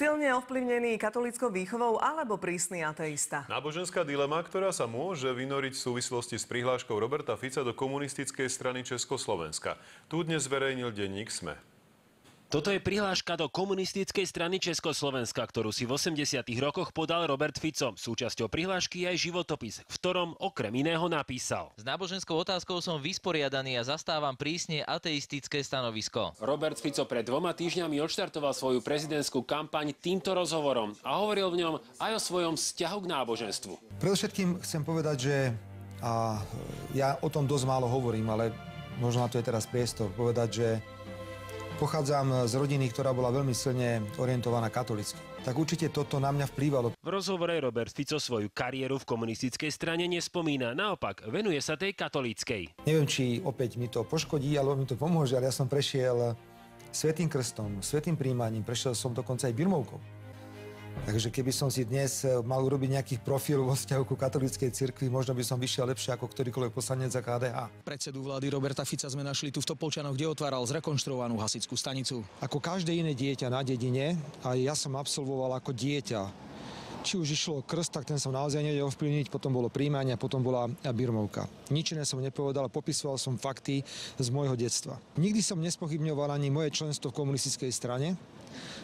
Silne ovplyvnený katolíckou výchovou alebo prísny ateista? Náboženská dilema, ktorá sa môže vynoriť v súvislosti s prihláškou Roberta Fica do komunistickej strany Československa. Tu dnes zverejnil denník SME. Toto je prihláška do komunistickej strany Československa, ktorú si v 80. rokoch podal Robert Fico. Súčasťou prihlášky je aj životopis, v ktorom okrem iného napísal: S náboženskou otázkou som vysporiadaný a zastávam prísne ateistické stanovisko. Robert Fico pred 2 týždňami odštartoval svoju prezidentskú kampaň týmto rozhovorom a hovoril v ňom aj o svojom vzťahu k náboženstvu. Predovšetkým chcem povedať, že ja o tom dosť málo hovorím, ale možno na to je teraz priestor povedať, že pochádzam z rodiny, ktorá bola veľmi silne orientovaná katolícky. Tak určite toto na mňa vplývalo. V rozhovore Robert Fico svoju kariéru v komunistickej strane nespomína, naopak venuje sa tej katolíckej. Neviem, či opäť mi to poškodí, alebo mi to pomôže, ale ja som prešiel svätým krstom, svätým príjmaním, prešiel som dokonca aj birmovkou. Takže keby som si dnes mal urobiť nejakých profil vo vzťahu ku katolíckej cirkvi, možno by som vyšiel lepšie ako ktorýkoľvek poslanec za KDH. Predsedu vlády Roberta Fica sme našli tu v Topolčanoch, kde otváral zrekonštruovanú hasičskú stanicu. Ako každé iné dieťa na dedine, aj ja som absolvoval ako dieťa. Či už išlo krst, tak ten som naozaj nevedel ovplyvniť, potom bolo príjmanie a potom bola birmovka. Nič iné som nepovedal, popisoval som fakty z môjho detstva. Nikdy som nespochybňoval ani moje členstvo v komunistickej strane,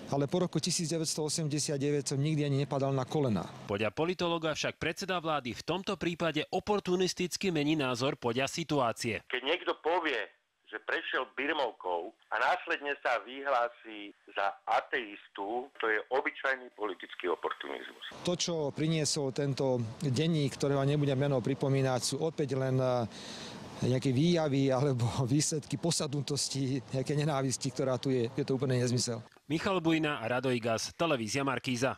ale po roku 1989 som nikdy ani nepadal na kolená. Podľa politológa však predseda vlády v tomto prípade oportunisticky mení názor podľa situácie. Keď niekto povie, že prešiel birmovkou a následne sa vyhlási za ateistu, to je obyčajný politický oportunizmus. To, čo priniesol tento denník, ktorého nebudem meno pripomínať, sú opäť len nejaké výjavy alebo výsledky posadnutosti, nejaké nenávisti, ktorá tu je. Je to úplne nezmysel. Michal Bujna a Radoj Gas, televízia Markíza.